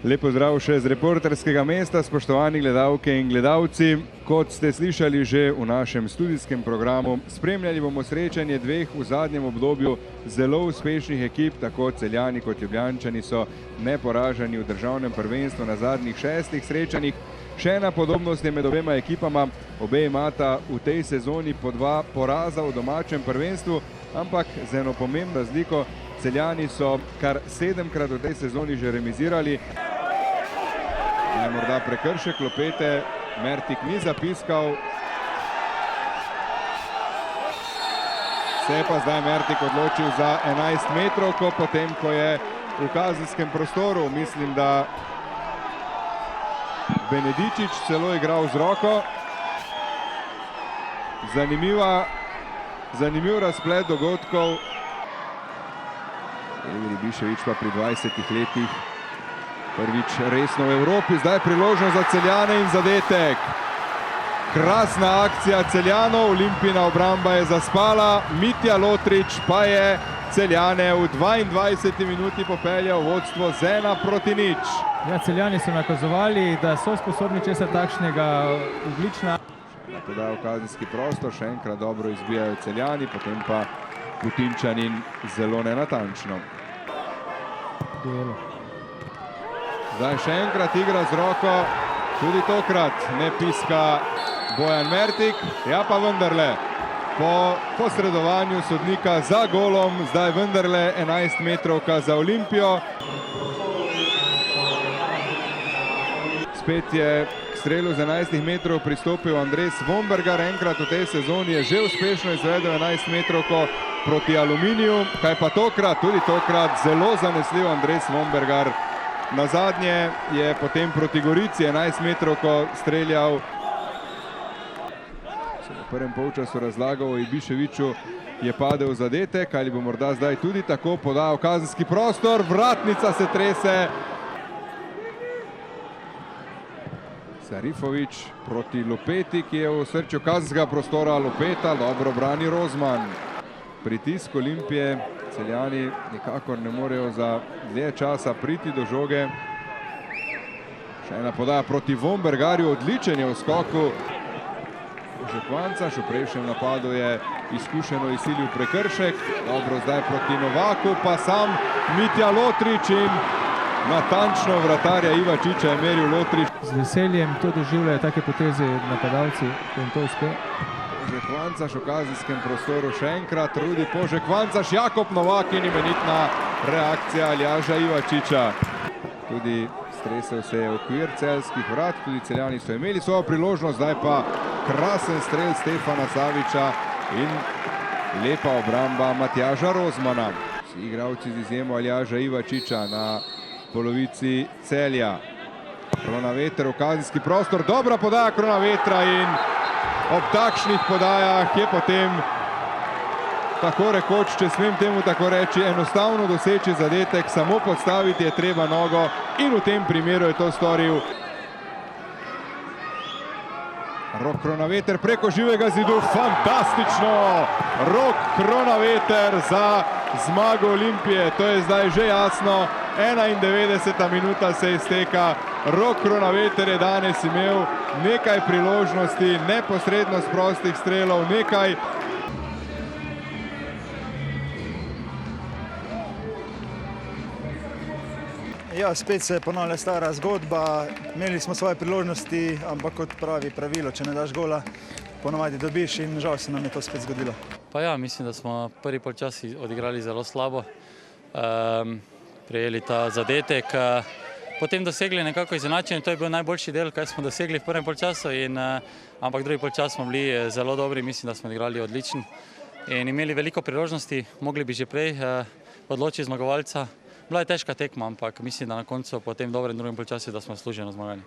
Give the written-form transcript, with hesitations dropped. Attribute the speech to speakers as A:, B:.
A: Lep pozdrav še z reporterskega mesta, spoštovani gledalke in gledalci. Kot ste slišali že v našem studijskem programu, spremljali bomo srečanje dveh v zadnjem obdobju zelo uspešnih ekip, tako Celjani kot Ljubljančani so neporaženi v državnem prvenstvu na zadnjih 6 srečanjih. Še ena podobnost je med obema ekipama, obe imata v tej sezoni po 2 poraza v domačem prvenstvu, ampak z eno pomembno razliko. Celjani so kar 7-krat v tej sezoni že remizirali. Morda prekršek lopete, Mertik ni zapiskal. Se je pa zdaj Mertik odločil za 11 metrovko, potem ko je v kazenskem prostoru, mislim, da Benedičič celo igral z roko. Zanimiv razplet dogodkov. Evri Bišević pa pri 20 letih prvič resno v Evropi, zdaj priložnost za Celjane in zadetek. Krasna akcija Celjanov, Olimpijina obramba je zaspala, Mitja Lotrič pa je Celjane v 22 minuti popeljal vodstvo z 1-0.
B: Ja, Celjani so nakazovali, da so sposobni česa takšnega, odlična.
A: Podajo kazenski prostor, še enkrat dobro izbijajo Celjani, potem pa Putinčanin zelo nenatančno. Zdaj še enkrat igra z roko, tudi tokrat ne piska Bojan Mertik, ja pa vendarle po posredovanju sodnika za golom, zdaj vendarle 11 metrovka za Olimpijo. Spet je k strelu z 11 metrov pristopil Andres Vombergar, enkrat v tej sezoni je že uspešno izvedel 11 metrovko proti Aluminiju. Kaj pa tokrat, tudi tokrat zelo zanesljiv Andres Vombergar. Nazadnje je potem proti Gorici 11 metrovko streljal. V prvem polčasu razlagal o Ibiševiću, je padel zadetek, ali bo morda zdaj tudi tako podal kazenski prostor, vratnica se trese. Sarifović proti Lopeti, ki je v osrčju kazenskega prostora. Lopeta dobro brani Rozman. Pritisk Olimpije, Celjani nikakor ne morejo za dlje časa priti do žoge. Še ena podaja proti Vombergarju, odličen je v skoku Žekvancaš, v prejšnjem napadu je izkušeno izsilil prekršek. Dobro, zdaj proti Novaku, pa sam Mitja Lotrič in natančno vratarja Ivačiča je meril Lotrič.
B: Z veseljem to doživljajo take poteze napadalci, ko jim to uspe.
A: Požekvancaš v kazenskem prostoru še enkrat, Rudi Požekvancaš, Jakob Novak in imenitna reakcija Aljaža Ivačiča. Tudi stresel se je okvir celjskih vrat, tudi Celjani so imeli svojo priložnost, zdaj pa krasen strel Stefana Savića in lepa obramba Matjaža Rozmana. Vsi igralci z izjemo Aljaža Ivačiča na polovici Celja. Kronaveter v kazenski prostor, dobra podaja Kronavetra in ob takšnih podajah je potem, tako rekoč, če smem temu tako reči, enostavno doseči zadetek, samo podstaviti je treba nogo in v tem primeru je to storil Rok Kronaveter preko živega zidu, fantastično! Rok Kronaveter za zmago Olimpije, to je zdaj že jasno. 91. minuta se izteka, Rok Kronaveter je danes imel nekaj priložnosti, neposredno z prostih strelov, nekaj.
C: Ja, spet se ponavlja stara zgodba, imeli smo svoje priložnosti, ampak kot pravi pravilo, če ne daš gola, ponovadi dobiš in žal se nam je to spet zgodilo.
D: Pa ja, mislim, da smo prvi polčas odigrali zelo slabo. Prejeli ta zadetek, potem dosegli nekako izenačenje, to je bil najboljši del, kaj smo dosegli v prvem polčasu, ampak drugi polčas smo bili zelo dobri, mislim, da smo odigrali odlično in imeli veliko priložnosti, mogli bi že prej odločiti zmagovalca. Bila je težka tekma, ampak mislim, da na koncu po tem dobrem drugem polčasu, da smo zasluženo zmagali.